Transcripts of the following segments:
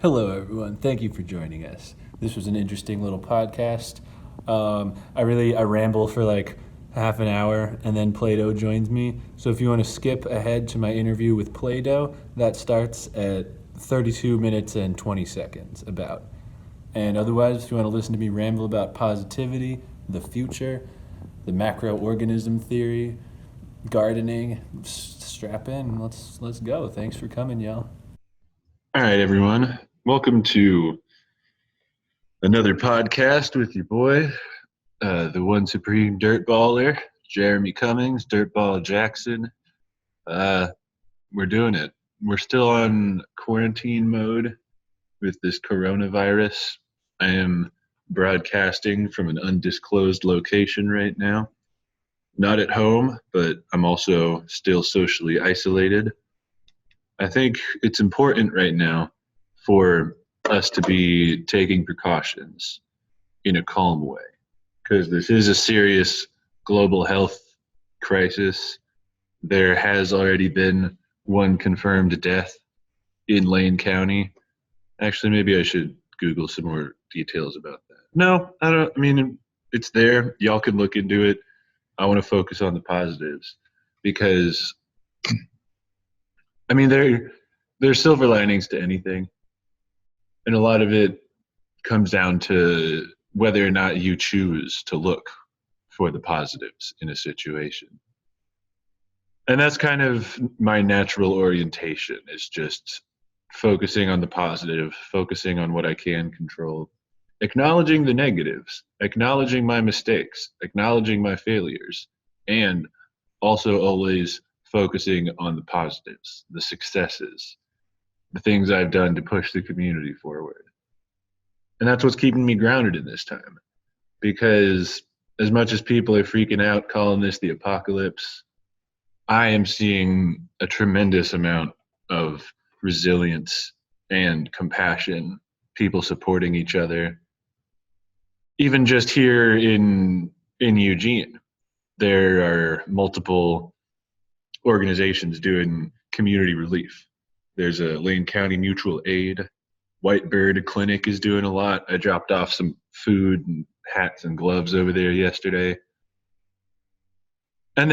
Hello, everyone. Thank you for joining us. This was an interesting little podcast. I ramble for like half an hour, and then Plaedo joins me. So if you want to skip ahead to my interview with Plaedo, that starts at 32 minutes and 20 seconds about. And otherwise, if you want to listen to me ramble about positivity, the future, the macroorganism theory, gardening, strap in. Let's go. Thanks for coming, y'all. All right, everyone. Welcome to another podcast with your boy, the one supreme dirt baller, Jeremy Cummings, Dirtball Jackson. Uh, we're doing it. We're still on quarantine mode with this coronavirus. I am broadcasting from an undisclosed location right now. Not at home, but I'm also still socially isolated. I think it's important right now for us to be taking precautions in a calm way because this is a serious global health crisis. There has already been one confirmed death in Lane County. Actually, maybe I should Google some more details about that. No, I don't. I mean, it's there. Y'all can look into it. I want to focus on the positives because I mean there's silver linings to anything, and a lot of it comes down to whether or not you choose to look for the positives in a situation. And that's kind of my natural orientation is just focusing on the positive, focusing on what I can control, acknowledging the negatives, acknowledging my mistakes, acknowledging my failures, and also always focusing on the positives, the successes, the things I've done to push the community forward. And that's what's keeping me grounded in this time. Because as much as people are freaking out, calling this the apocalypse, I am seeing a tremendous amount of resilience and compassion, people supporting each other. Even just here in Eugene, there are multiple organizations doing community relief. There's a Lane County Mutual Aid. Whitebird Clinic is doing a lot. I dropped off some food and hats and gloves over there yesterday. And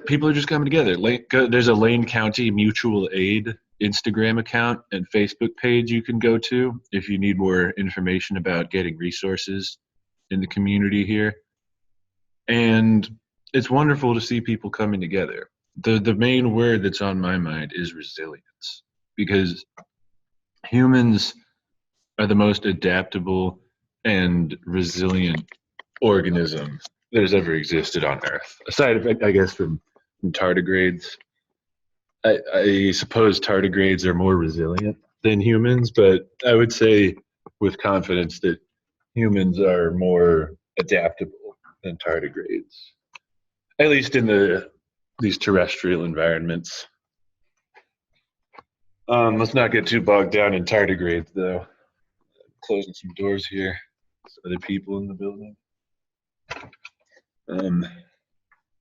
people are just coming together. There's a Lane County Mutual Aid Instagram account and Facebook page you can go to if you need more information about getting resources in the community here. And it's wonderful to see people coming together. The main word that's on my mind is resilience, because humans are the most adaptable and resilient organism that has ever existed on Earth. Aside, I guess, from tardigrades. I suppose tardigrades are more resilient than humans, but I would say with confidence that humans are more adaptable than tardigrades, at least in these terrestrial environments. Let's not get too bogged down in tardigrades, though. Closing some doors here. There's other people in the building.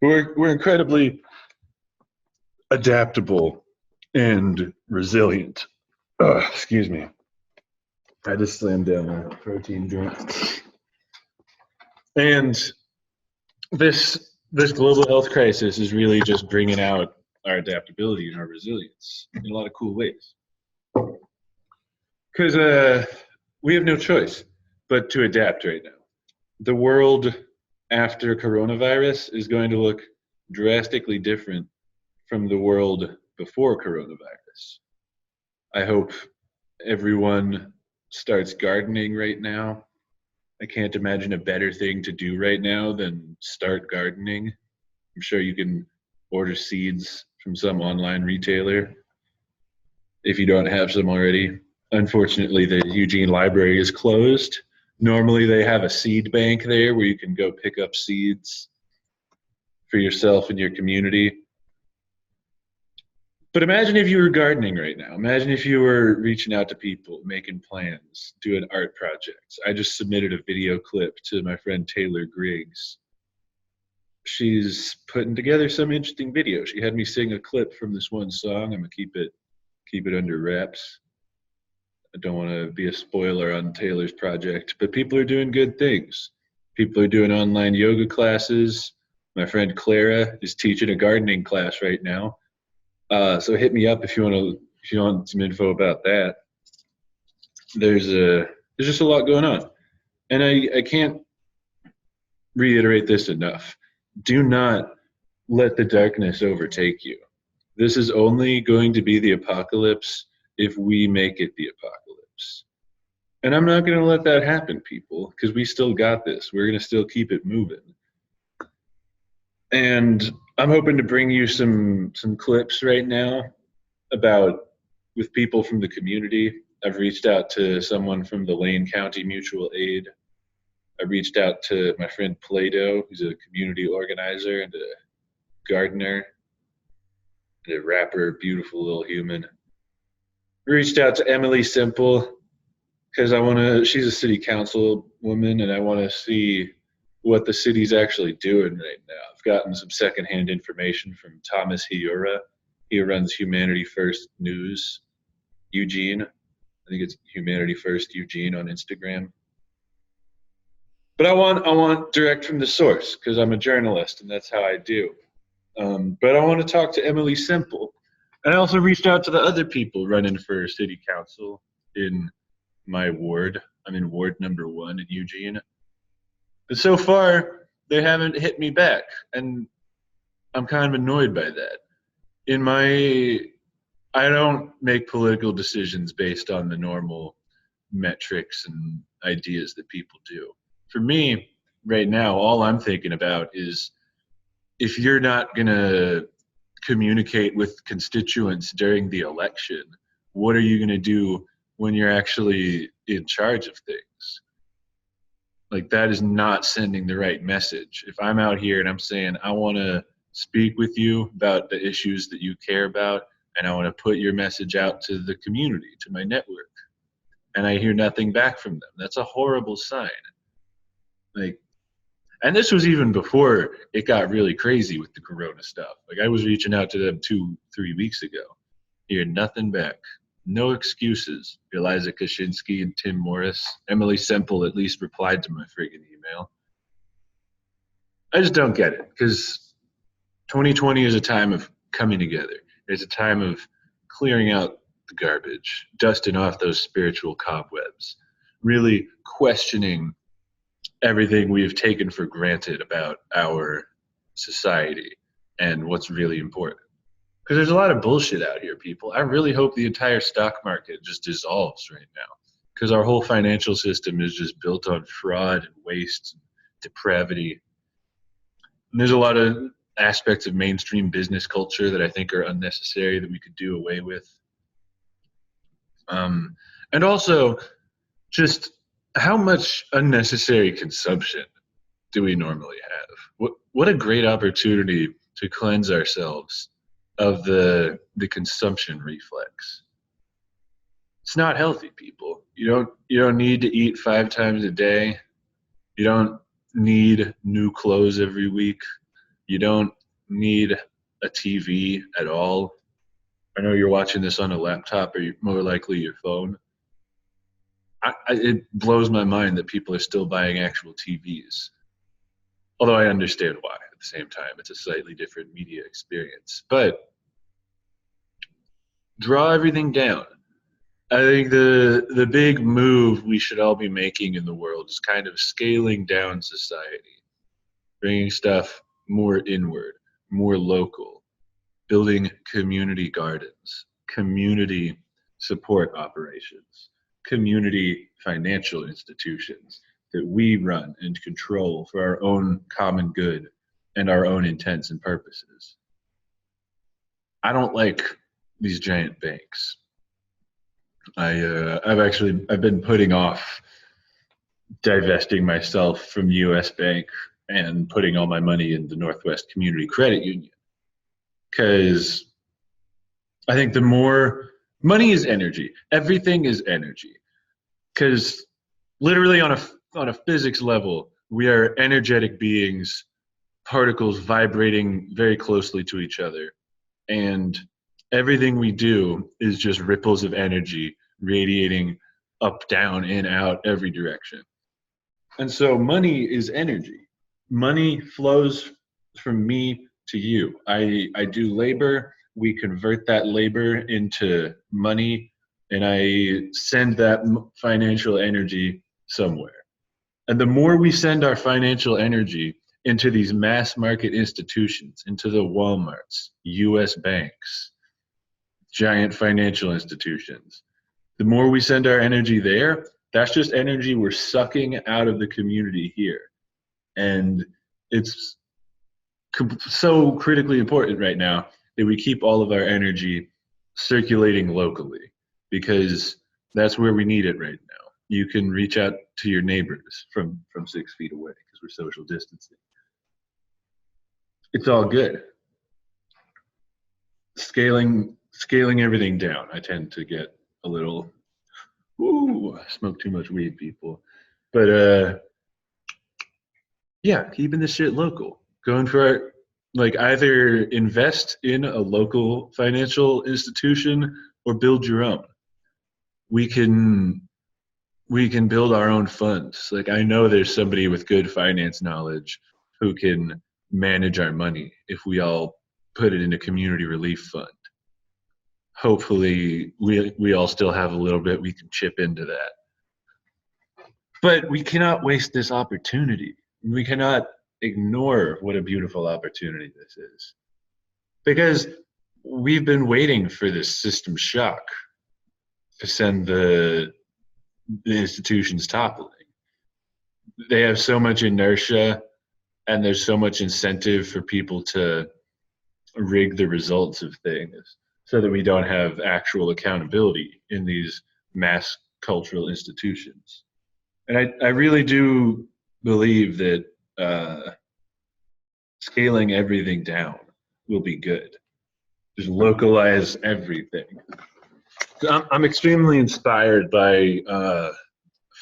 We're incredibly adaptable and resilient. Excuse me. I just slammed down a protein drink. And this global health crisis is really just bringing out our adaptability and our resilience in a lot of cool ways. Because we have no choice but to adapt right now. The world after coronavirus is going to look drastically different from the world before coronavirus. I hope everyone starts gardening right now. I can't imagine a better thing to do right now than start gardening. I'm sure you can order seeds from some online retailer if you don't have some already. Unfortunately, the Eugene Library is closed. Normally, they have a seed bank there where you can go pick up seeds for yourself and your community. But imagine if you were gardening right now. Imagine if you were reaching out to people, making plans, doing art projects. I just submitted a video clip to my friend Taylor Griggs. She's putting together some interesting video. She had me sing a clip from this one song. I'm gonna keep it under wraps. I don't want to be a spoiler on Taylor's project, but people are doing good things. People are doing online yoga classes. My friend Clara is teaching a gardening class right now. So hit me up if you want some info about that. There's just a lot going on, and I can't reiterate this enough. Do not let the darkness overtake you. This is only going to be the apocalypse if we make it the apocalypse. And I'm not going to let that happen, people, because we still got this. We're going to still keep it moving. And I'm hoping to bring you some clips right now about with people from the community. I've reached out to someone from the Lane County Mutual Aid. I reached out to my friend Plaedo, who's a community organizer and a gardener and a rapper, beautiful little human. I reached out to Emily Simple because she's a city council woman, and I want to see what the city's actually doing right now. I've gotten some secondhand information from Thomas Hiura. He runs Humanity First News, Eugene. I think it's Humanity First Eugene on Instagram. But I want direct from the source because I'm a journalist and that's how I do. But I want to talk to Emily Simple. And I also reached out to the other people running for city council in my ward. I'm in ward number 1 in Eugene. But so far, they haven't hit me back. And I'm kind of annoyed by that. I don't make political decisions based on the normal metrics and ideas that people do. For me, right now, all I'm thinking about is if you're not going to communicate with constituents during the election, what are you going to do when you're actually in charge of things? Like, that is not sending the right message. If I'm out here and I'm saying, I want to speak with you about the issues that you care about, and I want to put your message out to the community, to my network, and I hear nothing back from them, that's a horrible sign. Like, and this was even before it got really crazy with the corona stuff. Like, I was reaching out to them 2-3 weeks ago. Hear nothing back. No excuses. Eliza Kaczynski and Tim Morris. Emily Semple at least replied to my friggin' email. I just don't get it, because 2020 is a time of coming together. It's a time of clearing out the garbage, dusting off those spiritual cobwebs, really questioning everything we have taken for granted about our society and what's really important. Because there's a lot of bullshit out here, people. I really hope the entire stock market just dissolves right now, because our whole financial system is just built on fraud and waste and depravity. And there's a lot of aspects of mainstream business culture that I think are unnecessary that we could do away with. And also, just how much unnecessary consumption do we normally have? What a great opportunity to cleanse ourselves of the consumption reflex. It's not healthy, people. You don't need to eat 5 times a day. You don't need new clothes every week. You don't need a TV at all. I know you're watching this on a laptop or more likely your phone. It blows my mind that people are still buying actual TVs. Although I understand why at the same time. It's a slightly different media experience. But draw everything down. I think the big move we should all be making in the world is kind of scaling down society, bringing stuff more inward, more local, building community gardens, community support operations, community financial institutions that we run and control for our own common good and our own intents and purposes. I don't like these giant banks. I've been putting off divesting myself from U.S. Bank and putting all my money in the Northwest Community Credit Union, because I think the more money is energy, everything is energy. Because literally on a physics level, we are energetic beings, particles vibrating very closely to each other, and everything we do is just ripples of energy radiating up, down, in, out, every direction. And so money is energy. Money flows from me to you. I do labor. We convert that labor into money, and I send that financial energy somewhere. And the more we send our financial energy into these mass market institutions, into the Walmarts, US banks, giant financial institutions, the more we send our energy there, that's just energy we're sucking out of the community here. And it's so critically important right now that we keep all of our energy circulating locally, because that's where we need it right now. You can reach out to your neighbors from 6 feet away because we're social distancing. It's all good. Scaling everything down. I tend to get a little, I smoke too much weed, people. But yeah, keeping this shit local. Going for like either invest in a local financial institution or build your own. We can build our own funds. Like I know there's somebody with good finance knowledge who can manage our money if we all put it in a community relief fund. Hopefully we all still have a little bit we can chip into that. But we cannot waste this opportunity. We cannot ignore what a beautiful opportunity this is. Because we've been waiting for this system shock to send the institutions toppling. They have so much inertia and there's so much incentive for people to rig the results of things so that we don't have actual accountability in these mass cultural institutions. And I really do believe that scaling everything down will be good. Just localize everything. I'm extremely inspired by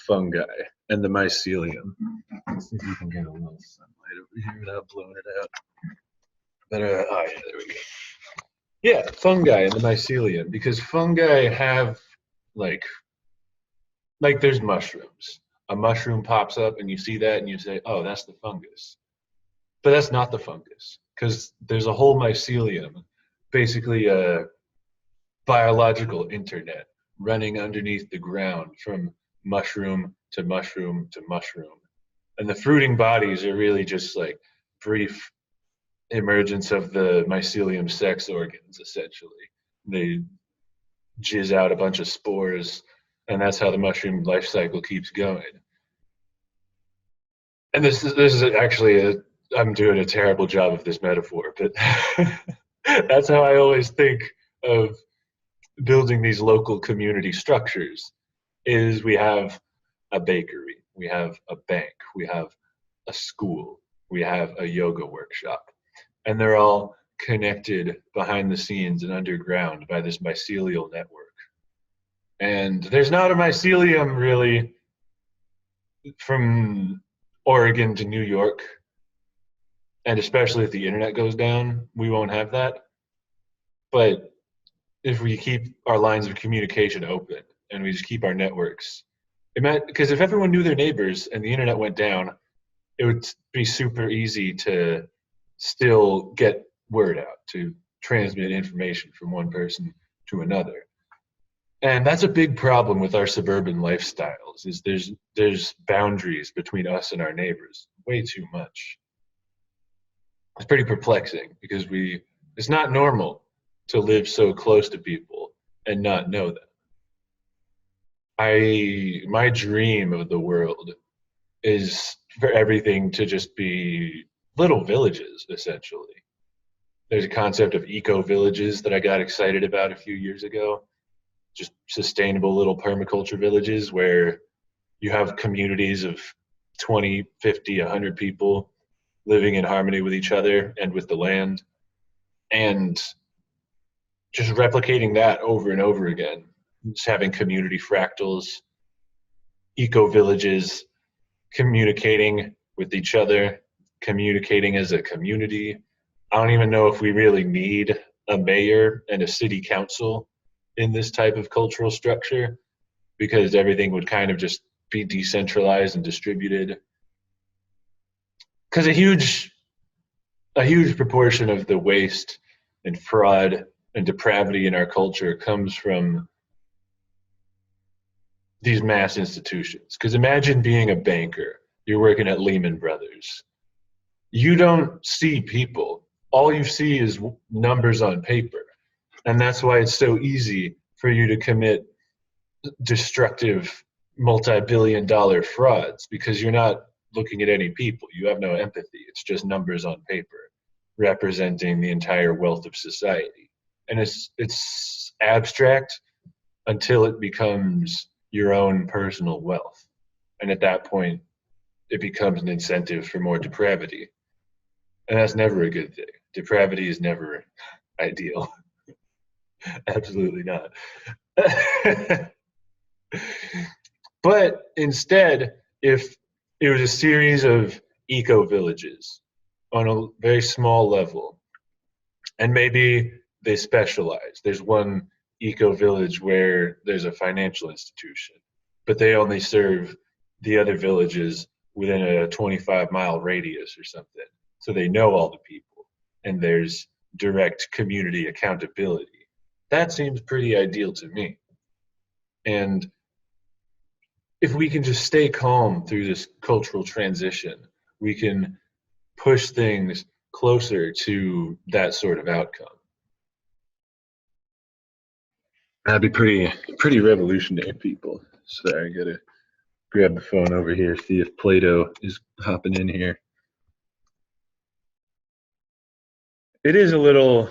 fungi and the mycelium. Let's see if you can get a little sunlight over here without blowing it out. But oh yeah, there we go. Yeah, fungi and the mycelium, because fungi have like there's mushrooms. A mushroom pops up and you see that and you say, oh, that's the fungus. But that's not the fungus, because there's a whole mycelium, basically a biological internet running underneath the ground from mushroom to mushroom to mushroom. And the fruiting bodies are really just like brief emergence of the mycelium sex organs, essentially. They jizz out a bunch of spores, and that's how the mushroom life cycle keeps going. And this is actually I'm doing a terrible job of this metaphor, but that's how I always think of building these local community structures. Is we have a bakery, we have a bank, we have a school, we have a yoga workshop, and they're all connected behind the scenes and underground by this mycelial network. And there's not a mycelium really from Oregon to New York. And especially if the internet goes down, we won't have that. But if we keep our lines of communication open and we just keep our networks, because if everyone knew their neighbors and the internet went down, it would be super easy to still get word out, to transmit information from one person to another. And that's a big problem with our suburban lifestyles, is there's boundaries between us and our neighbors, way too much. It's pretty perplexing because it's not normal to live so close to people and not know them. My dream of the world is for everything to just be little villages, essentially. There's a concept of eco villages that I got excited about a few years ago. Just sustainable little permaculture villages where you have communities of 20, 50, 100 people living in harmony with each other and with the land, and just replicating that over and over again. Just having community fractals, eco villages, communicating with each other, communicating as a community. I don't even know if we really need a mayor and a city council in this type of cultural structure. because everything would kind of just be decentralized and distributed. Because a huge proportion of the waste and fraud and depravity in our culture comes from these mass institutions. Because imagine being a banker, you're working at Lehman Brothers. You don't see people. All you see is numbers on paper. And that's why it's so easy for you to commit destructive multi-billion-dollar frauds, because you're not looking at any people. You have no empathy. It's just numbers on paper representing the entire wealth of society. And it's abstract until it becomes your own personal wealth. And at that point, it becomes an incentive for more depravity. And that's never a good thing. Depravity is never ideal. Absolutely not. But instead, if it was a series of eco villages on a very small level, and maybe they specialize. There's one eco village where there's a financial institution, but they only serve the other villages within a 25-mile radius or something. So they know all the people, and there's direct community accountability. That seems pretty ideal to me. And if we can just stay calm through this cultural transition, we can push things closer to that sort of outcome. That'd be pretty revolutionary, people. Sorry, I gotta grab the phone over here, see if Plaedo is hopping in here. It is a little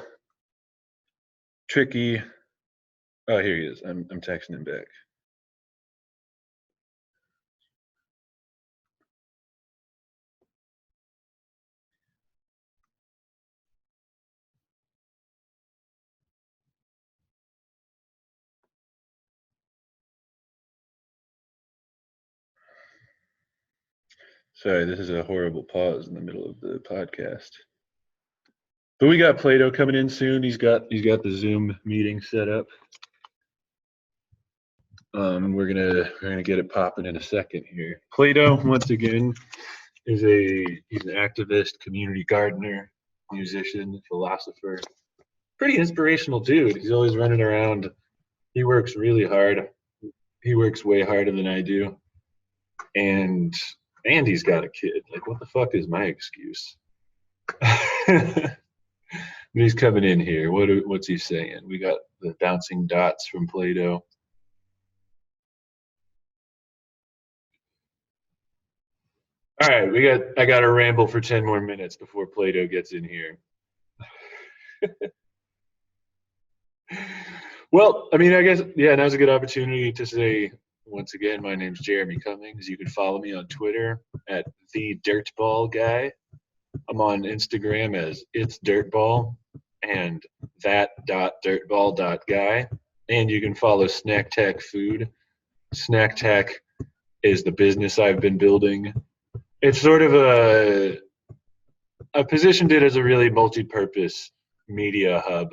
tricky. Oh, here he is. I'm texting him back. Sorry, this is a horrible pause in the middle of the podcast. But we got Plaedo coming in soon. He's got the Zoom meeting set up. We're gonna get it popping in a second here. Plaedo, once again, he's an activist, community gardener, musician, philosopher. Pretty inspirational dude. He's always running around. He works really hard. He works way harder than I do. And he's got a kid. Like, what the fuck is my excuse? He's coming in here. What's he saying? We got the bouncing dots from Plaedo. All right, I got to ramble for 10 more minutes before Plaedo gets in here. Well, I mean, I guess, yeah, now's a good opportunity to say, once again, my name's Jeremy Cummings. You can follow me on Twitter at @thedirtballguy. I'm on Instagram as It's Dirtball and that.dirtball.guy. And you can follow Snack Tack Food. Snack Tack is the business I've been building. It's sort of I positioned it as a really multi-purpose media hub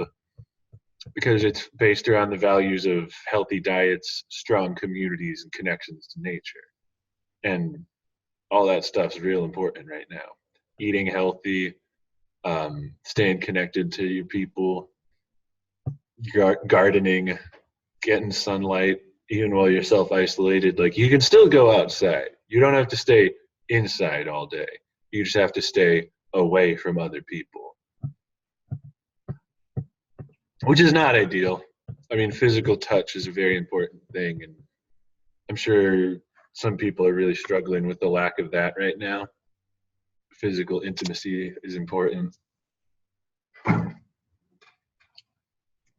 because it's based around the values of healthy diets, strong communities, and connections to nature. And all that stuff's real important right now. Eating healthy, staying connected to your people, gardening, getting sunlight, even while you're self-isolated. Like, you can still go outside. You don't have to stay inside all day. You just have to stay away from other people, which is not ideal. I mean, physical touch is a very important thing, and I'm sure some people are really struggling with the lack of that right now. Physical intimacy is important.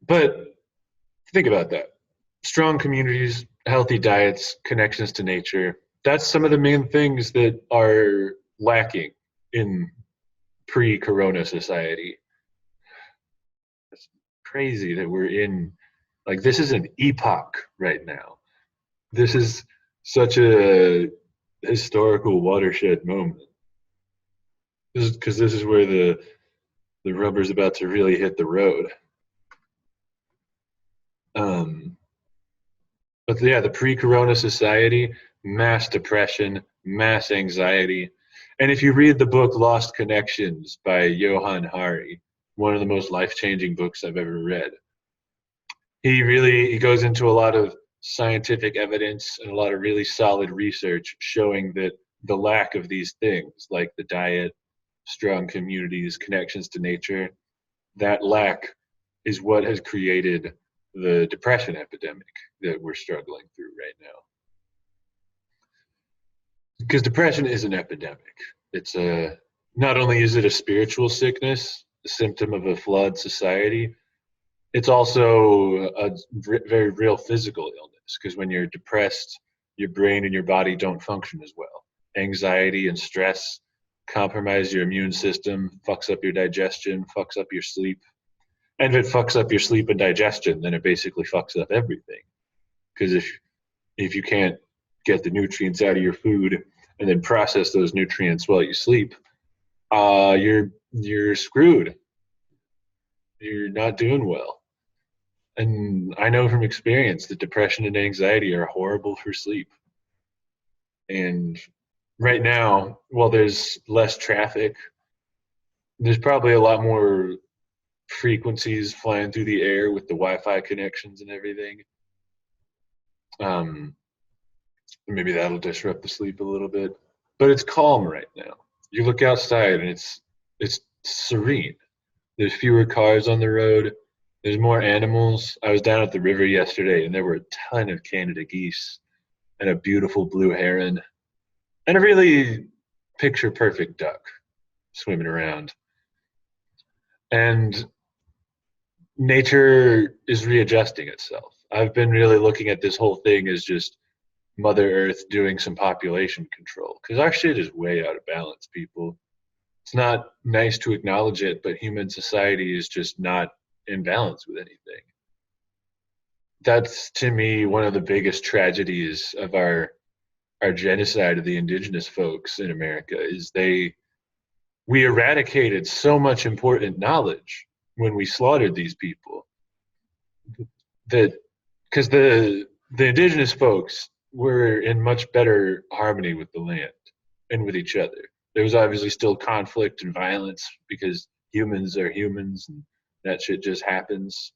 But think about that. Strong communities, healthy diets, connections to nature. That's some of the main things that are lacking in pre-corona society. It's crazy that we're in, like, this is an epoch right now. This is such a historical watershed moment. This is where the rubber's about to really hit the road. But yeah, the pre-corona society, mass depression, mass anxiety. And if you read the book Lost Connections by Johann Hari, one of the most life-changing books I've ever read, he goes into a lot of scientific evidence and a lot of really solid research showing that the lack of these things, like the diet, strong communities, connections to nature, that lack is what has created the depression epidemic that we're struggling through right now. Because depression is an epidemic. It's a not only is it a spiritual sickness, a symptom of a flawed society, it's also a very real physical illness. Because when you're depressed, your brain and your body don't function as well. Anxiety and stress compromise your immune system, fucks up your digestion, fucks up your sleep. And if it fucks up your sleep and digestion, then it basically fucks up everything. Because if you can't get the nutrients out of your food and then process those nutrients while you sleep, you're screwed. You're not doing well. And I know from experience that depression and anxiety are horrible for sleep. And right now, while there's less traffic, there's probably a lot more frequencies flying through the air with the Wi-Fi connections and everything. Um, Maybe that'll disrupt the sleep a little bit. But it's calm right now. You look outside and it's serene. There's fewer cars on the road. There's more animals. I was down at the river yesterday and there were a ton of Canada geese and a beautiful blue heron and a really picture perfect duck swimming around. And nature is readjusting itself. I've been really looking at this whole thing as just Mother Earth doing some population control because our shit is way out of balance, people. It's not nice to acknowledge it, but human society is just not in balance with anything. That's to me one of the biggest tragedies of our genocide of the indigenous folks in America is we eradicated so much important knowledge when we slaughtered these people that because the indigenous folks were in much better harmony with the land and with each other. There was obviously still conflict and violence because humans are humans and that shit just happens.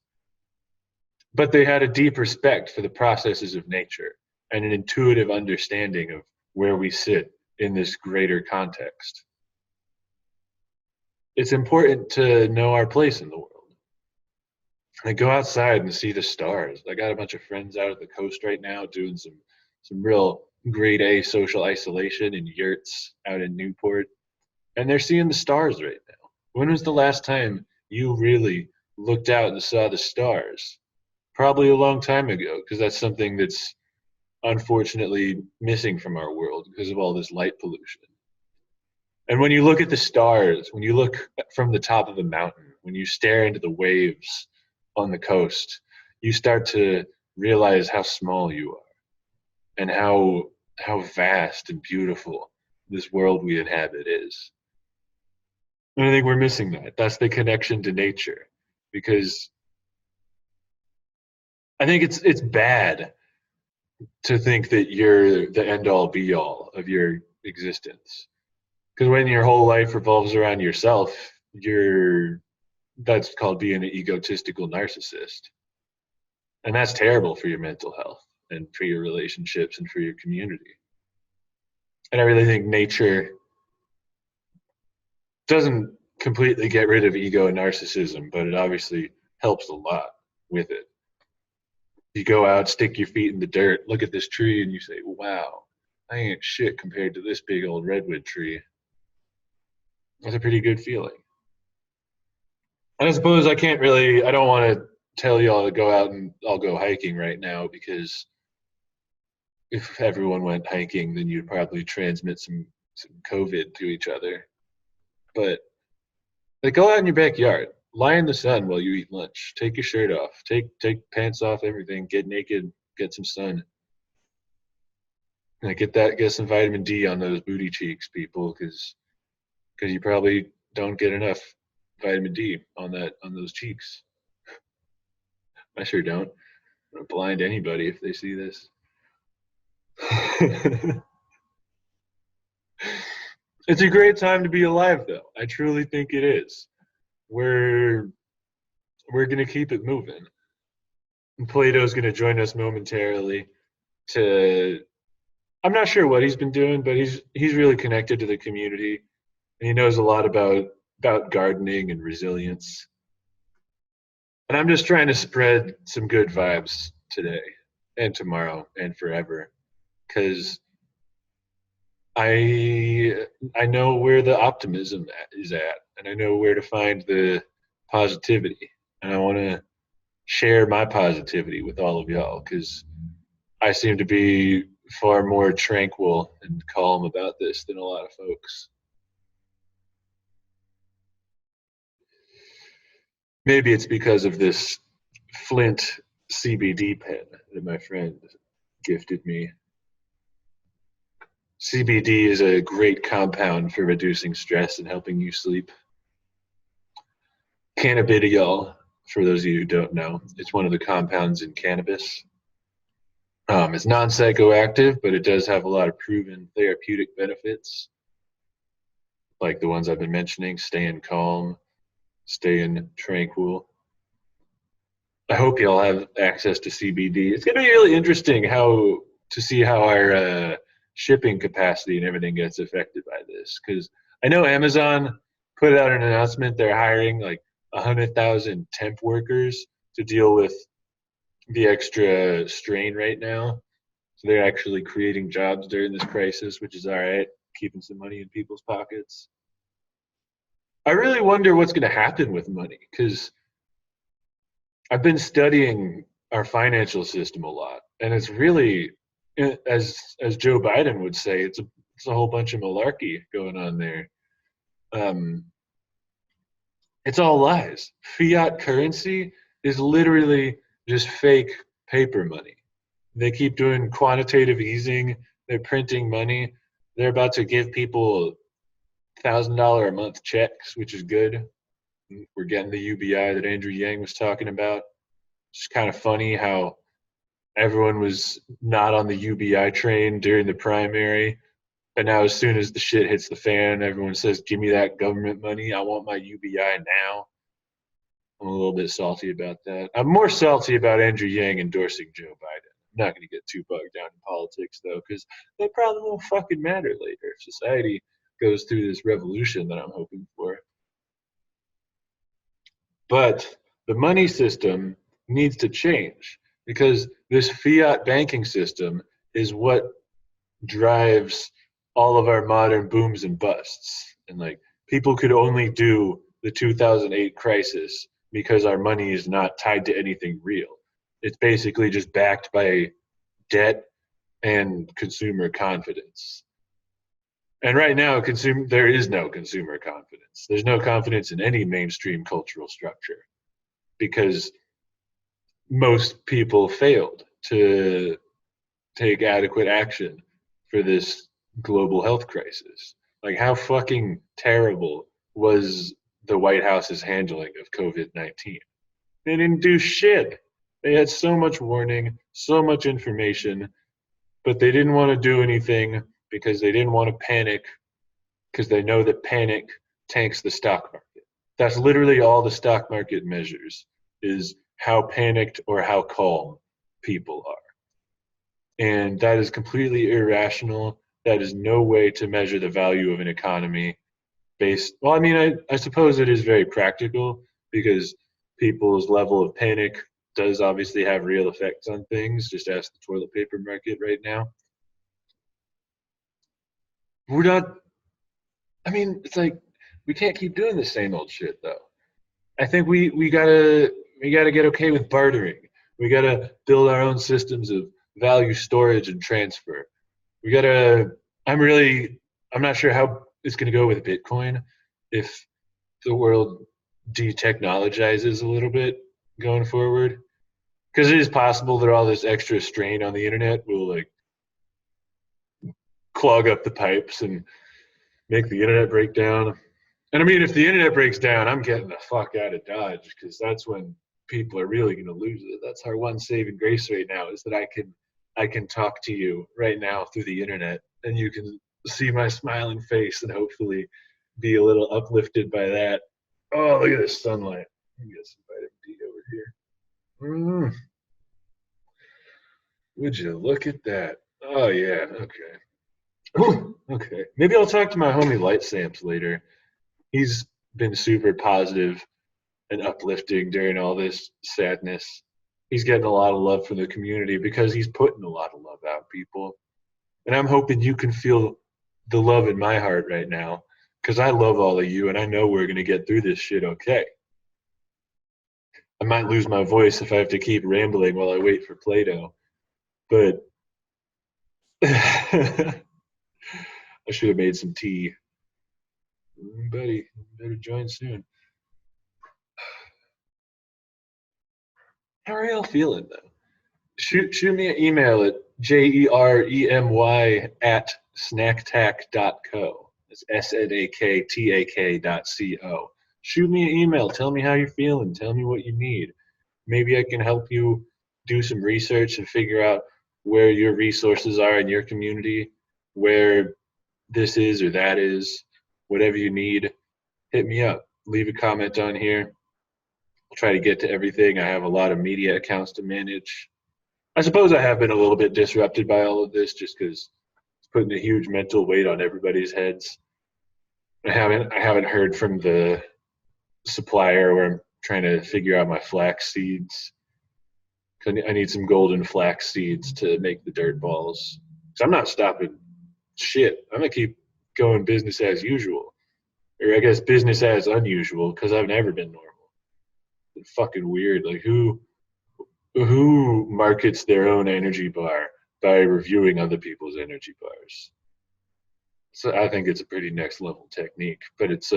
But they had a deep respect for the processes of nature and an intuitive understanding of where we sit in this greater context. It's important to know our place in the world. I go outside and see the stars. I got a bunch of friends out at the coast right now doing some real grade A social isolation in yurts out in Newport, and they're seeing the stars right now. When was the last time you really looked out and saw the stars? Probably a long time ago, because that's something that's unfortunately missing from our world because of all this light pollution. And when you look at the stars, when you look from the top of a mountain, when you stare into the waves on the coast, you start to realize how small you are and how vast and beautiful this world we inhabit is. And I think we're missing that. That's the connection to nature. Because I think it's bad to think that you're the end all be all of your existence. Because when your whole life revolves around yourself, that's called being an egotistical narcissist. And that's terrible for your mental health and for your relationships and for your community. And I really think nature doesn't completely get rid of ego and narcissism, but it obviously helps a lot with it. You go out, stick your feet in the dirt, look at this tree, and you say, wow, I ain't shit compared to this big old redwood tree. That's a pretty good feeling. And I suppose I don't want to tell y'all to go out and I'll go hiking right now because if everyone went hiking, then you'd probably transmit some COVID to each other. But like, go out in your backyard, lie in the sun while you eat lunch, take your shirt off, take pants off, everything, get naked, get some sun. And get some vitamin D on those booty cheeks, people, because you probably don't get enough vitamin D on those cheeks. I sure don't. I'm gonna blind anybody if they see this. It's a great time to be alive, though. I truly think it is. We're gonna keep it moving. And Plaedo's gonna join us momentarily. To I'm not sure what he's been doing, but he's really connected to the community, and he knows a lot about gardening and resilience. And I'm just trying to spread some good vibes today and tomorrow and forever, because I know where the optimism is at, and I know where to find the positivity, and I want to share my positivity with all of y'all because I seem to be far more tranquil and calm about this than a lot of folks. Maybe it's because of this Flint CBD pen that my friend gifted me. CBD is a great compound for reducing stress and helping you sleep. Cannabidiol, for those of you who don't know, it's one of the compounds in cannabis. It's non-psychoactive, but it does have a lot of proven therapeutic benefits, like the ones I've been mentioning: staying calm, staying tranquil. I hope y'all have access to CBD. It's going to be really interesting to see how our shipping capacity and everything gets affected by this, because I know Amazon put out an announcement they're hiring like 100,000 temp workers to deal with the extra strain right now. So they're actually creating jobs during this crisis, which is all right, keeping some money in people's pockets. I really wonder what's going to happen with money, because I've been studying our financial system a lot, and it's really, as Joe Biden would say, it's a whole bunch of malarkey going on there. Um, it's all lies. Fiat currency is literally just fake paper money. They keep doing quantitative easing. They're printing money. They're about to give people $1,000 a month checks, which is good. We're getting the UBI that Andrew Yang was talking about. It's kind of funny how everyone was not on the UBI train during the primary, but now as soon as the shit hits the fan, everyone says, "Give me that government money. I want my UBI now." I'm a little bit salty about that. I'm more salty about Andrew Yang endorsing Joe Biden. I'm not going to get too bogged down in politics, though, because that probably won't fucking matter later if society goes through this revolution that I'm hoping for. But the money system needs to change, because this fiat banking system is what drives all of our modern booms and busts. And like, people could only do the 2008 crisis because our money is not tied to anything real. It's basically just backed by debt and consumer confidence. And right now, there is no consumer confidence. There's no confidence in any mainstream cultural structure, because most people failed to take adequate action for this global health crisis. Like, how fucking terrible was the White House's handling of COVID-19? They didn't do shit. They had so much warning, so much information, but they didn't want to do anything because they didn't want to panic, because they know that panic tanks the stock market. That's literally all the stock market measures, is how panicked or how calm people are. And that is completely irrational. That is no way to measure the value of an economy based. Well, I mean, I suppose it is very practical, because people's level of panic does obviously have real effects on things. Just ask the toilet paper market right now. We're not, I mean, it's like, we can't keep doing the same old shit, though. I think we gotta get okay with bartering. We gotta build our own systems of value storage and transfer. We gotta. I'm not sure how it's gonna go with Bitcoin if the world detechnologizes a little bit going forward, because it is possible that all this extra strain on the internet will like clog up the pipes and make the internet break down. And I mean, if the internet breaks down, I'm getting the fuck out of Dodge, because that's when people are really going to lose it. That's our one saving grace right now, is that I can talk to you right now through the internet, and you can see my smiling face and hopefully be a little uplifted by that. Oh, look at this sunlight. Let me get some vitamin D over here. Would you look at that? Oh yeah, okay. Okay. Maybe I'll talk to my homie Light Samps later. He's been super positive and uplifting during all this sadness. He's getting a lot of love from the community because he's putting a lot of love out, people. And I'm hoping you can feel the love in my heart right now, because I love all of you and I know we're going to get through this shit okay. I might lose my voice if I have to keep rambling while I wait for Plaedo, but I should have made some tea. Buddy, better join soon. How are y'all feeling though? Shoot me an email at jeremy@snacktak.co. It's snacktak.co. Shoot me an email. Tell me how you're feeling. Tell me what you need. Maybe I can help you do some research and figure out where your resources are in your community, where this is or that is, whatever you need. Hit me up. Leave a comment on here. I'll try to get to everything. I have a lot of media accounts to manage. I suppose I have been a little bit disrupted by all of this just because it's putting a huge mental weight on everybody's heads. I haven't heard from the supplier where I'm trying to figure out my flax seeds. I need some golden flax seeds to make the dirt balls. So I'm not stopping shit. I'm gonna keep going business as usual, or I guess business as unusual, because I've never been normal. It's fucking weird. Like who markets their own energy bar by reviewing other people's energy bars? So I think it's a pretty next level technique, but it's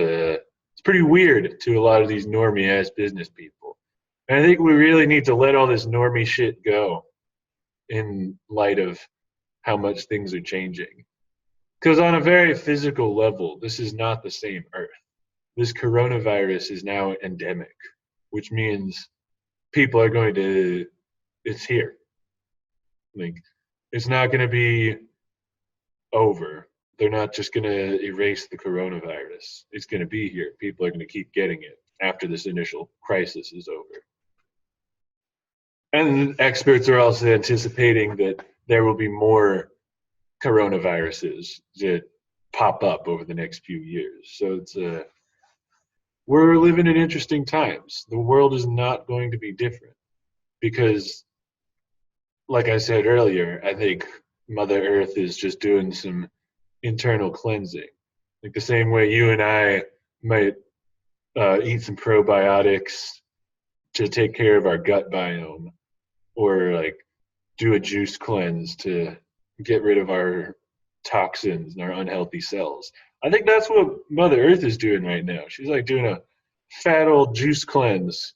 pretty weird to a lot of these normie ass business people. And I think we really need to let all this normie shit go in light of how much things are changing. Because on a very physical level, this is not the same Earth. This coronavirus is now endemic, which means people are going to, it's here. Like, it's not going to be over. They're not just going to erase the coronavirus. It's going to be here. People are going to keep getting it after this initial crisis is over. And experts are also anticipating that there will be more coronaviruses that pop up over the next few years. So we're living in interesting times. The world is not going to be different because, like I said earlier, I think Mother Earth is just doing some internal cleansing. Like the same way you and I might eat some probiotics to take care of our gut biome, or like do a juice cleanse to get rid of our toxins and our unhealthy cells. I think that's what Mother Earth is doing right now. She's like doing a fat old juice cleanse,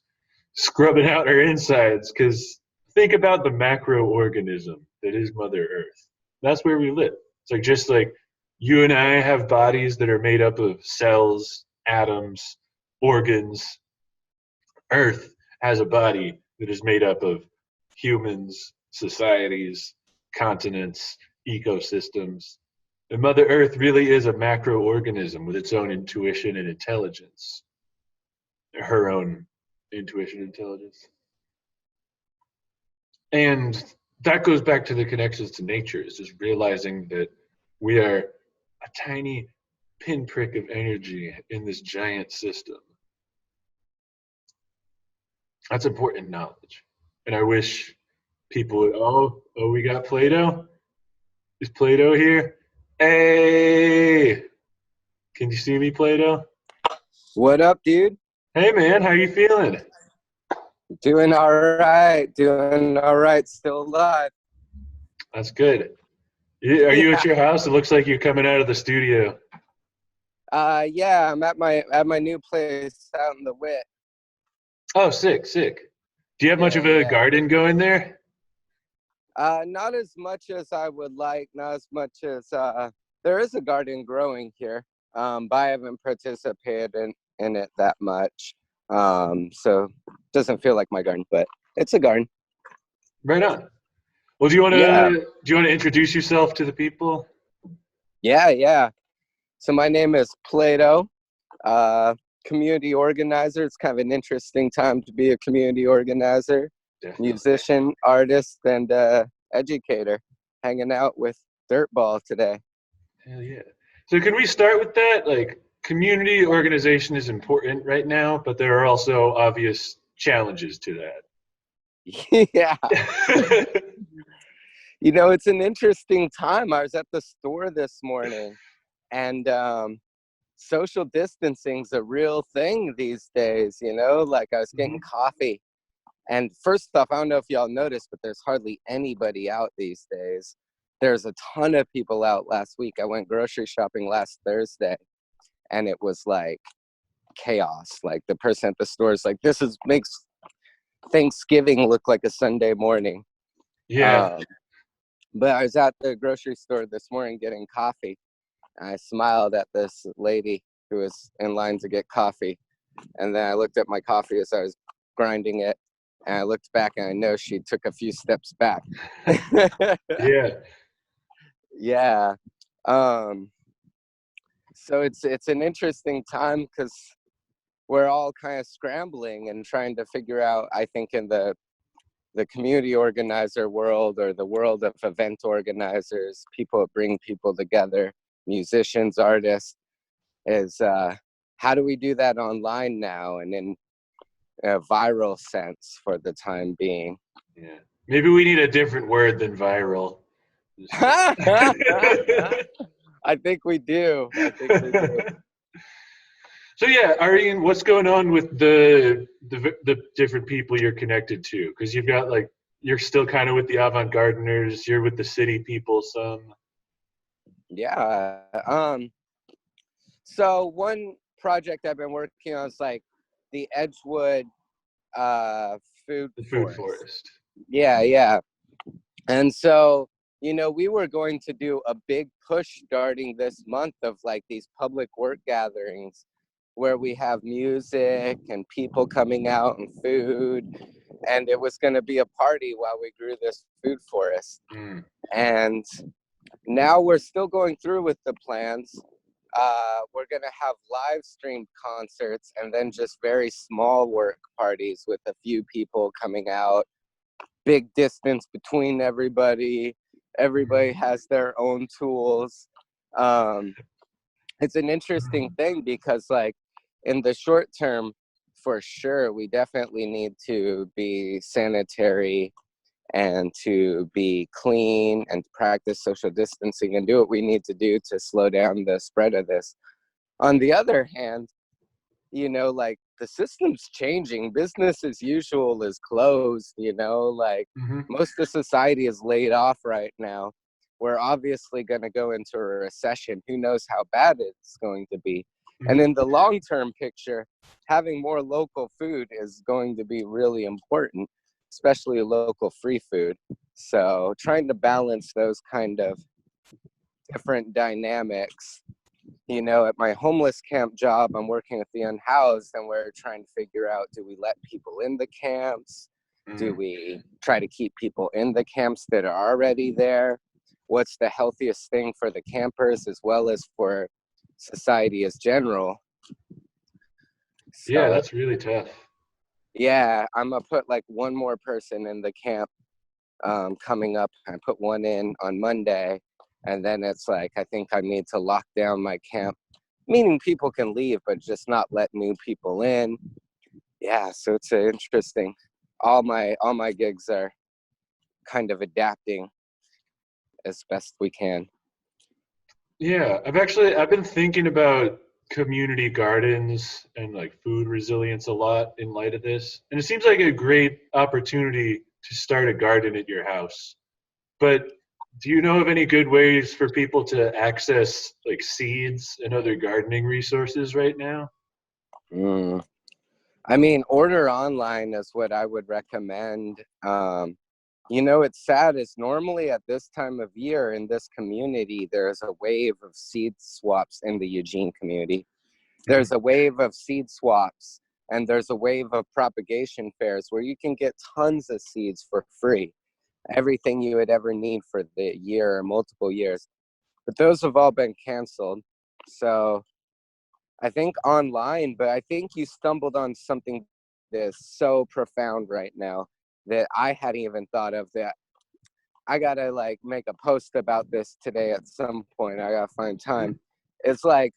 scrubbing out her insides, because think about the macroorganism that is Mother Earth. That's where we live. It's like just like you and I have bodies that are made up of cells, atoms, organs. Earth has a body that is made up of humans, societies, continents, ecosystems. And Mother Earth really is a macroorganism with its own intuition and intelligence. Her own intuition and intelligence. And that goes back to the connections to nature, is just realizing that we are a tiny pinprick of energy in this giant system. That's important knowledge. And I wish people would, we got Plaedo? Is Plaedo here? Hey! Can you see me, Plaedo? What up, dude? Hey, man, how you feeling? Doing all right. Still alive. That's good. Are you at your house? It looks like you're coming out of the studio. Yeah, I'm at my new place out in the Wit. Oh, sick. Do you have much of a garden going there? Not as much as I would like. Not as much as there is a garden growing here. But I haven't participated in it that much. So doesn't feel like my garden, but it's a garden. Right on. Well, do you Yeah, want to introduce yourself to the people? yeah. So my name is Plaedo, uh, community organizer. It's kind of an interesting time to be a community organizer, Definitely. musician, artist, and educator. Hanging out with Dirtball today. Hell yeah. So can we start with that? Like, community organization is important right now, but there are also obvious challenges to Yeah, that. it's an interesting time. I was at the store this morning, and social distancing's a real thing these days. Like I was getting coffee. And first off, I don't know if y'all noticed, but there's hardly anybody out these days. There's a ton of people out last week. I went grocery shopping last Thursday, and it was like chaos. Like the person at the store is like, makes Thanksgiving look like a Sunday morning. Yeah. Um, but I was at the grocery store this morning getting coffee. And I smiled at this lady who was in line to get coffee. And then I looked at my coffee as I was grinding it. And I looked back and I know she took a few steps back. Yeah. Yeah. Um, so it's an interesting time because we're all kind of scrambling and trying to figure out, I think, in the community organizer world or the world of event organizers, people that bring people together, musicians, artists, is how do we do that online now and in a viral sense for the time being? Yeah. Maybe we need a different word than viral. I think we do. So yeah, Arion, what's going on with the different people you're connected to? Because you've got like you're still kind of with the avant gardeners, you're with the city people some. Yeah. So one project I've been working on is like the Edgewood uh food The food forest. forest. Yeah. And so, we were going to do a big push starting this month of like these public work gatherings where we have music and people coming out and food. And it was going to be a party while we grew this food forest. Mm. And now we're still going through with the plans. We're going to have live streamed concerts and then just very small work parties with a few people coming out. Big distance between everybody. Everybody has their own tools. It's an interesting thing because, like, in the short term, for sure, we definitely need to be sanitary and to be clean and practice social distancing and do what we need to do to slow down the spread of this. On the other hand, like the system's changing. Business as usual is closed, like Mm-hmm. most of society is laid off right now. We're obviously going to go into a recession. Who knows how bad it's going to be? And in the long term picture, having more local food is going to be really important, especially local free food. So trying to balance those kind of different dynamics. At my homeless camp job, I'm working with the unhoused, and we're trying to figure out, do we let people in the camps? Do we try to keep people in the camps that are already there? What's the healthiest thing for the campers as well as for society as general? Yeah, So, that's really tough. yeah, I'm going to put like one more person in the camp coming up. I put one in on Monday. And then it's like, I think I need to lock down my camp, meaning people can leave, but just not let new people in. Yeah, so it's interesting. All my gigs are kind of adapting as best we can. Yeah, I've been thinking about community gardens and like food resilience a lot in light of this. And it seems like a great opportunity to start a garden at your house. But do you know of any good ways for people to access like seeds and other gardening resources right now? Mm. I mean, order online is what I would recommend. It's sad is normally at this time of year in this community, there's a wave of seed swaps in the Eugene community. There's a wave of seed swaps And there's a wave of propagation fairs where you can get tons of seeds for free, everything you would ever need for the year or multiple years. But those have all been canceled. So I think online, but I think you stumbled on something that's so profound right now that I hadn't even thought of, that I gotta like make a post about this today at some point. I gotta find time. It's like,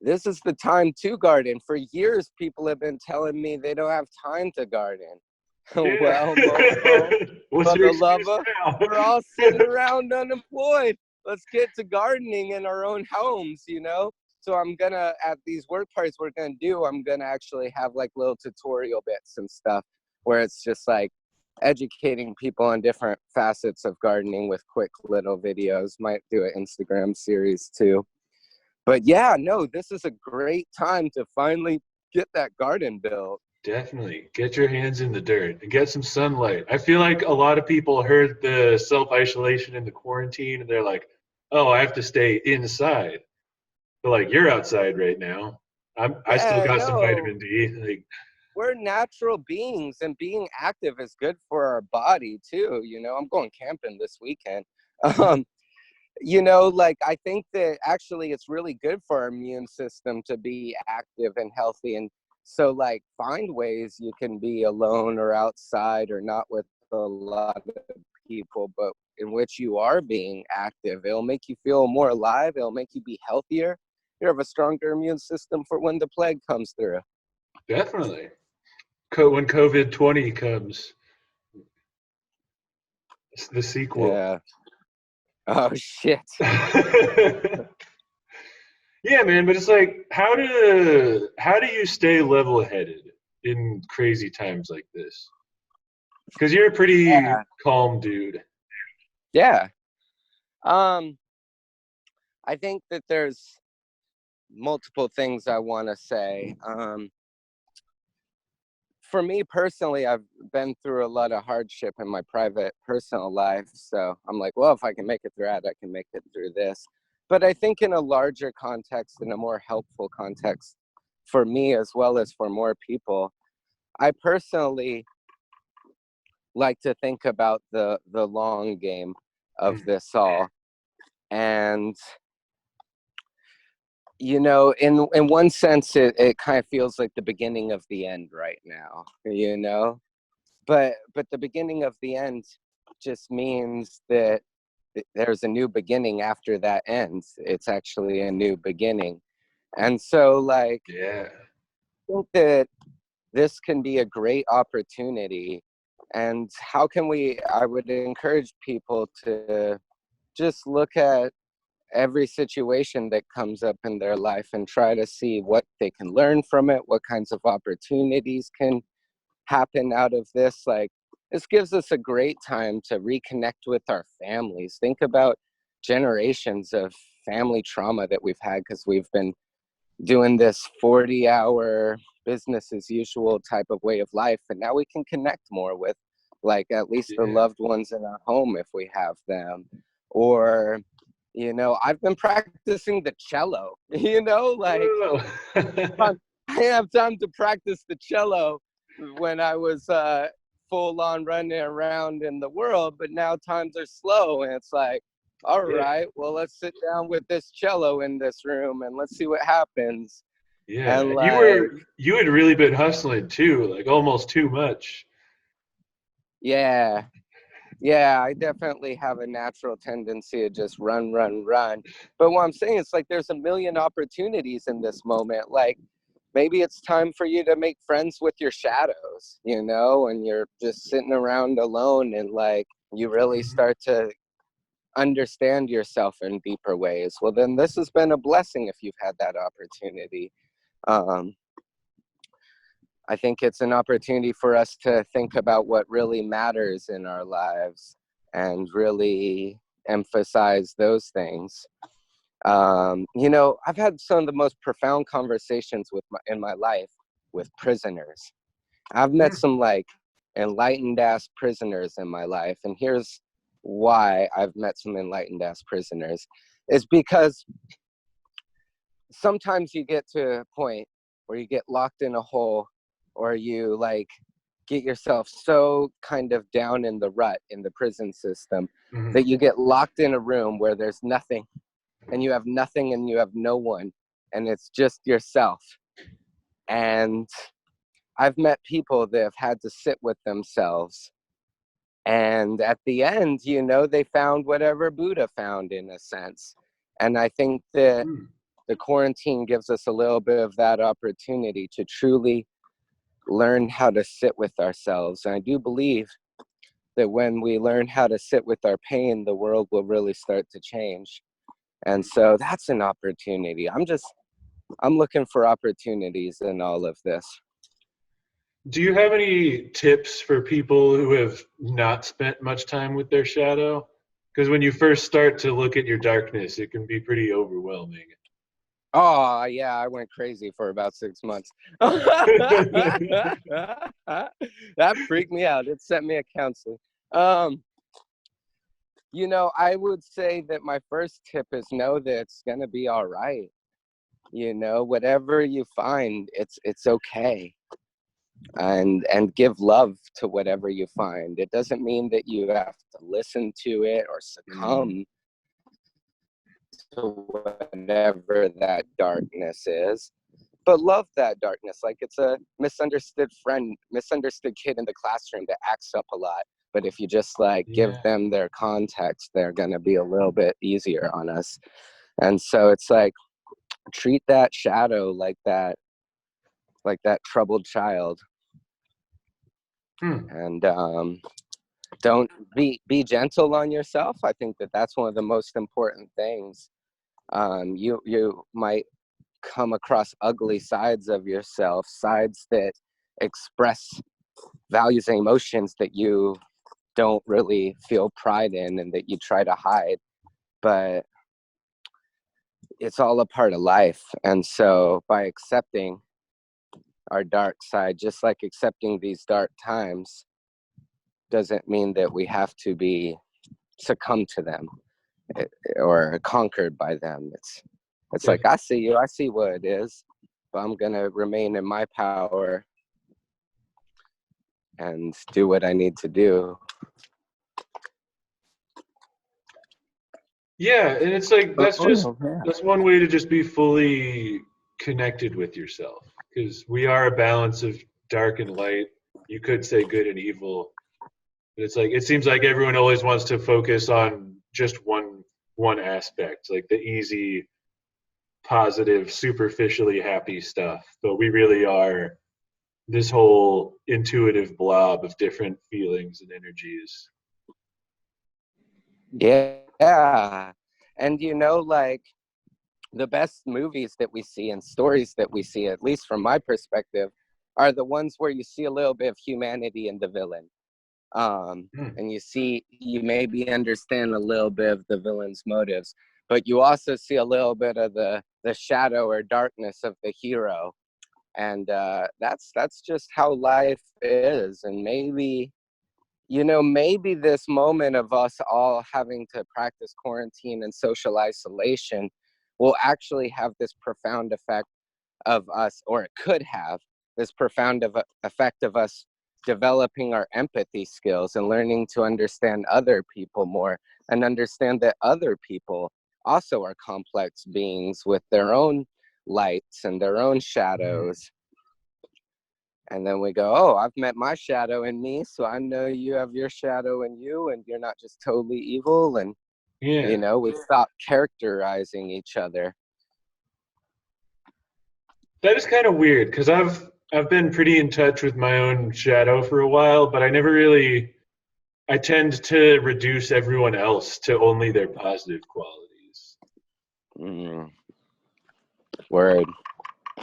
this is the time to garden. For years, people have been telling me they don't have time to garden. Yeah. Well, mofo, What's for your the excuse lover, now? we're all sitting around unemployed. Let's get to gardening in our own homes, you know? So I'm gonna, at these work parties we're gonna do, I'm gonna actually have like little tutorial bits and stuff where it's just like educating people on different facets of gardening with quick little videos. Might do an Instagram series too. But yeah, no, this is a great time to finally get that garden built. Definitely. Get your hands in the dirt and get some sunlight. I feel like a lot of people heard the self-isolation and the quarantine and they're like, oh, I have to stay inside. But like, you're outside right now. I still Yeah, got some no, vitamin D. Like, we're natural beings, and being active is good for our body too. You know, I'm going camping this weekend. Um, you know, like I think that actually it's really good for our immune system to be active and healthy. And so like find ways you can be alone or outside or not with a lot of people, but in which you are being active. It'll make you feel more alive. It'll make you be healthier. You have a stronger immune system for when the plague comes through. definitely. When COVID 20 comes, it's the sequel. Yeah. Oh shit. Yeah, man, but it's like, how do you stay level-headed in crazy times like this? Because you're a pretty Yeah. calm dude. Yeah. Um, I think that there's multiple things I want to say. For me personally, I've been through a lot of hardship in my private personal life. So I'm like, well, if I can make it through that, I can make it through this. But I think in a larger context, in a more helpful context for me as well as for more people, I personally like to think about the long game of this all. And you know, in one sense, it kind of feels like the beginning of the end right now, you know, but the beginning of the end just means that there's a new beginning after that ends. It's actually a new beginning. And so like Yeah. I think that this can be a great opportunity. And how can we, I would encourage people to just look at every situation that comes up in their life and try to see what they can learn from it, what kinds of opportunities can happen out of this. Like, this gives us a great time to reconnect with our families. Think about generations of family trauma that we've had because we've been doing this 40-hour business as usual type of way of life, and now we can connect more with like at least the Yeah. loved ones in our home if we have them. Or you know, I've been practicing the cello. You know, like Whoa. I didn't have time to practice the cello when I was full on running around in the world, but now times are slow and it's like, all Yeah. right, well, let's sit down with this cello in this room and let's see what happens. Yeah. And And like, you had really been hustling too, like almost too much. yeah, yeah, I definitely have a natural tendency to just run, run, run. But what I'm saying is like there's a million opportunities in this moment. Like maybe it's time for you to make friends with your shadows, you know, and you're just sitting around alone and like you really start to understand yourself in deeper ways. Well, then this has been a blessing if you've had that opportunity. Um, I think it's an opportunity for us to think about what really matters in our lives and really emphasize those things. You know, I've had some of the most profound conversations in my life with prisoners. I've met Mm. some like enlightened ass prisoners in my life, and here's why I've met some enlightened ass prisoners is because sometimes you get to a point where you get locked in a hole, or you like get yourself so kind of down in the rut in the prison system that you get locked in a room where there's nothing, and you have nothing and you have no one, and it's just yourself. And I've met people that have had to sit with themselves, and at the end, you know, they found whatever Buddha found, in a sense. And I think that the quarantine gives us a little bit of that opportunity to truly learn how to sit with ourselves. And I do believe that when we learn how to sit with our pain, the world will really start to change. And so that's an opportunity. I'm looking for opportunities in all of this. Do you have any tips for people who have not spent much time with their shadow? Because when you first start to look at your darkness, it can be pretty overwhelming. Oh, yeah, I went crazy for about 6 months. That freaked me out. It sent me a counselor. You know, I would say that my first tip is know that it's going to be all right. You know, whatever you find, it's okay. And give love to whatever you find. It doesn't mean that you have to listen to it or succumb to whatever that darkness is, but love that darkness like it's a misunderstood friend, misunderstood kid in the classroom that acts up a lot. But if you just like give them their context, they're going to be a little bit easier on us. And so it's like, treat that shadow like that troubled child. And don't be gentle on yourself. I think that that's one of the most important things. You might come across ugly sides of yourself, sides that express values and emotions that you don't really feel pride in and that you try to hide, but it's all a part of life. And so by accepting our dark side, just like accepting these dark times, doesn't mean that we have to be succumb to them or conquered by them. It's like, I see you, I see what it is, but I'm gonna remain in my power and do what I need to do. Yeah, and it's like that's one way to just be fully connected with yourself, because we are a balance of dark and light. You could say good and evil. But it's like it seems like everyone always wants to focus on just one aspect, like the easy, positive, superficially happy stuff. But we really are this whole intuitive blob of different feelings and energies. Yeah. And you know, like the best movies that we see and stories that we see, at least from my perspective, are the ones where you see a little bit of humanity in the villain. And you maybe understand a little bit of the villain's motives, but you also see a little bit of the shadow or darkness of the hero. And that's just how life is. And maybe, you know, maybe this moment of us all having to practice quarantine and social isolation will actually have this profound effect of us, or it could have this profound effect of us developing our empathy skills and learning to understand other people more, and understand that other people also are complex beings with their own lights and their own shadows. And then we go, oh, I've met my shadow in me, so I know you have your shadow in you, and you're not just totally evil. And you know, we stop characterizing each other. That is kind of weird, because I've been pretty in touch with my own shadow for a while, but I tend to reduce everyone else to only their positive qualities. Word.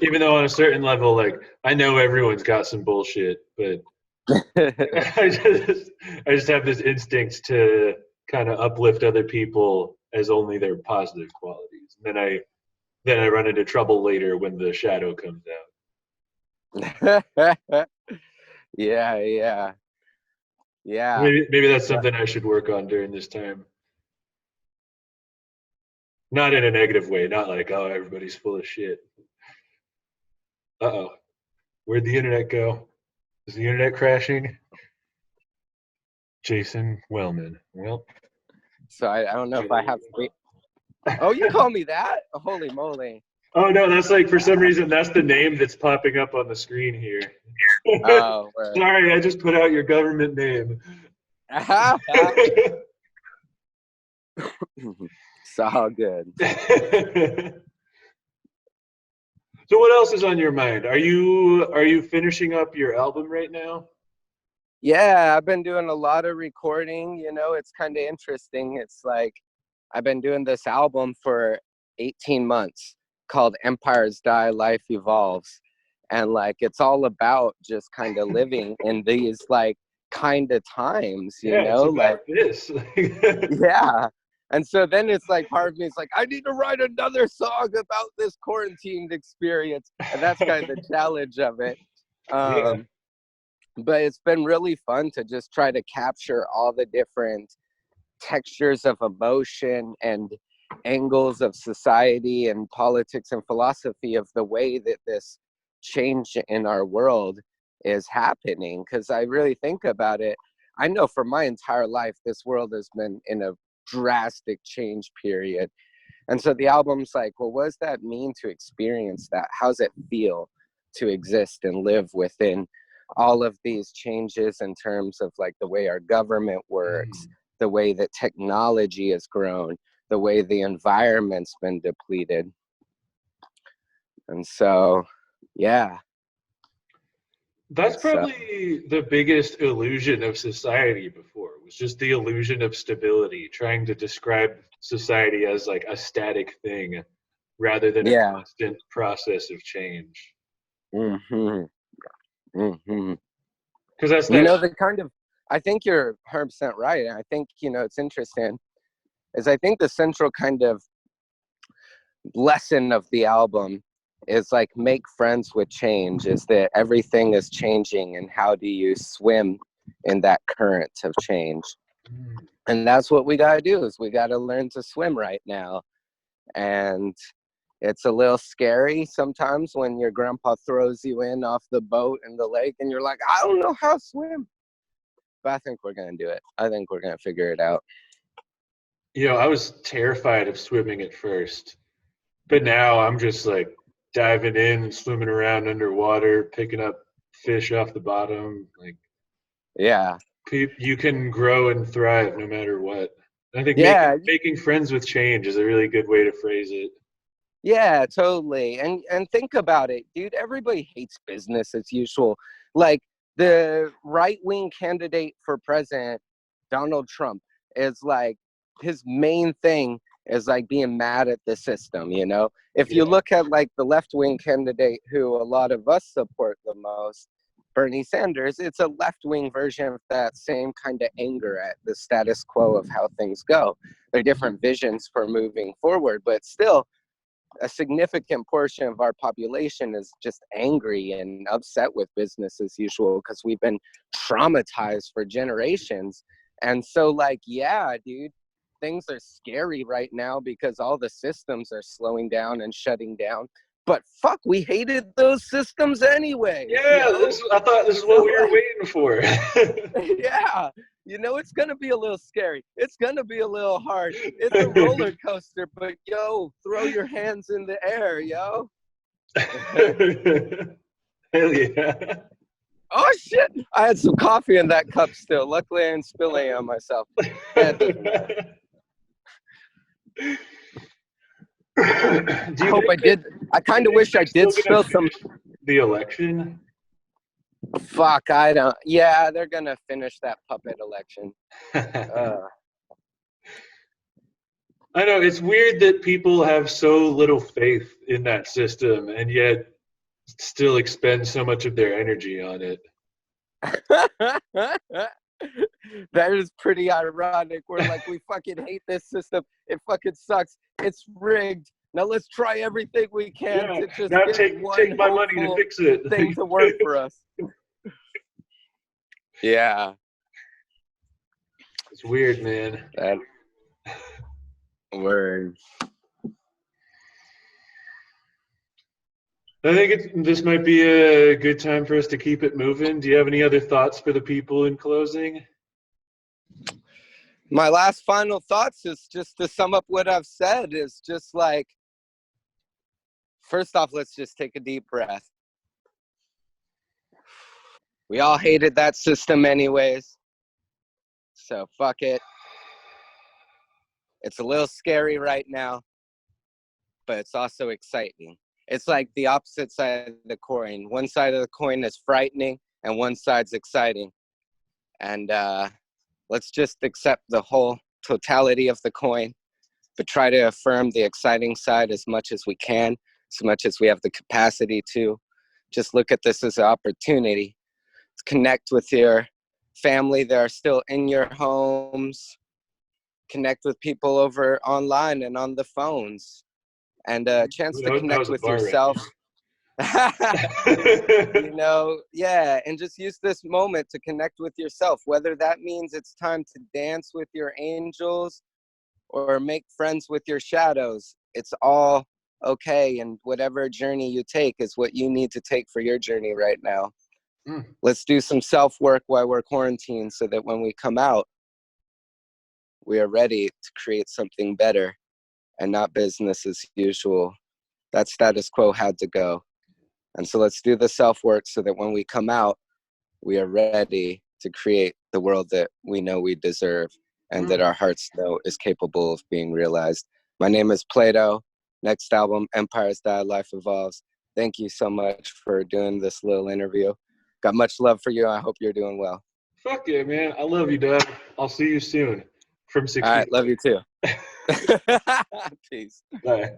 Even though on a certain level, like I know everyone's got some bullshit, but I just have this instinct to kind of uplift other people as only their positive qualities. And then I run into trouble later when the shadow comes out. Yeah. Maybe that's something I should work on during this time. Not in a negative way, not like, oh, everybody's full of shit. Uh-oh. Where'd the internet go? Is the internet crashing? Jason Wellman. Well, So I don't know if I have. Oh, you call me that? Holy moly! oh no, that's like for some reason that's the name that's popping up on the screen here. Oh, word. Sorry, I just put out your government name. It's all good. So what else is on your mind? Are you finishing up your album right now? Yeah, I've been doing a lot of recording. You know, it's kind of interesting. It's like I've been doing this album for 18 months called Empires Die, Life Evolves. And like it's all about just kind of living in these like kind of times, you Yeah, it's know, like about this. yeah. And so then it's like part of me is like, I need to write another song about this quarantined experience. And that's kind of the challenge of it. Yeah. But it's been really fun to just try to capture all the different textures of emotion and angles of society and politics and philosophy of the way that this change in our world is happening. Because I really think about it, I know for my entire life this world has been in a drastic change period. And so the album's like, well, what does that mean to experience that? How's it feel to exist and live within all of these changes in terms of like the way our government works, the way that technology has grown, the way the environment's been depleted? And so, yeah. That's So, probably the biggest illusion of society before, was just the illusion of stability, trying to describe society as like a static thing rather than a yeah. constant process of change. hmm hmm Because that's You that. know, the kind of, I think you're 100% right. And I think, you know, it's interesting is I think the central kind of lesson of the album is like make friends with change, is that everything is changing and how do you swim in that current of change? And that's what we got to do, is we got to learn to swim right now. And it's a little scary sometimes when your grandpa throws you in off the boat in the lake and you're like, I don't know how to swim, but I think we're going to do it. I think we're going to figure it out. You know, I was terrified of swimming at first, but now I'm just like diving in, swimming around underwater, picking up fish off the bottom. Like, Yeah. you can grow and thrive no matter what. I think making Yeah. making friends with change is a really good way to phrase it. Yeah, totally. And think about it, dude. Everybody hates business as usual. Like the right-wing candidate for president, Donald Trump, is like his main thing is like being mad at the system, you know? If you Yeah. look at like the left-wing candidate who a lot of us support the most, Bernie Sanders, it's a left-wing version of that same kind of anger at the status quo of how things go. They're different visions for moving forward, but still a significant portion of our population is just angry and upset with business as usual because we've been traumatized for generations. And so, like, yeah, dude, things are scary right now because all the systems are slowing down and shutting down. But fuck, we hated those systems anyways, Yeah, yo. I thought this is what So, we were waiting for. yeah, you know, it's gonna be a little scary. It's gonna be a little hard. It's a roller coaster, but yo, throw your hands in the air, yo. Hell yeah. Oh shit! I had some coffee in that cup still. Luckily, I didn't spill any on myself. That doesn't matter. Do I you hope I think did. I kind of they're wish I still did gonna spill some. finish the election? Fuck, I don't. Yeah, they're gonna finish that puppet election. Uh, I know it's weird that people have so little faith in that system and yet still expend so much of their energy on it. that is pretty ironic. We're like, we fucking hate this system. It fucking sucks. It's rigged. Now let's try everything we can Yeah, to just now get one take my money to hopeful fix it. thing to work for us. Yeah. It's weird, man. That word. I think this might be a good time for us to keep it moving. Do you have any other thoughts for the people in closing? My last final thoughts is just to sum up what I've said is just like, first off, let's just take a deep breath. We all hated that system anyways. So fuck it. It's a little scary right now, but it's also exciting. It's like the opposite side of the coin. One side of the coin is frightening and one side's exciting. And let's just accept the whole totality of the coin, but try to affirm the exciting side as much as we can, as much as we have the capacity to. Just look at this as an opportunity to connect with your family that are still in your homes, connect with people over online and on the phones, and a chance to That connect was a with bar yourself. right You know, yeah, and just use this moment to connect with yourself, whether that means it's time to dance with your angels or make friends with your shadows. It's all okay, and whatever journey you take is what you need to take for your journey right now. Let's do some self-work while we're quarantined so that when we come out, we are ready to create something better and not business as usual. That status quo had to go. And so let's do the self-work so that when we come out, we are ready to create the world that we know we deserve and that our hearts know is capable of being realized. My name is Plaedo. Next album, Empires Die, Life Evolves. Thank you so much for doing this little interview. Got much love for you. I hope you're doing well. Fuck yeah, man. I love you, Doug. I'll see you soon. From 60. All right, love you too. Peace. Bye.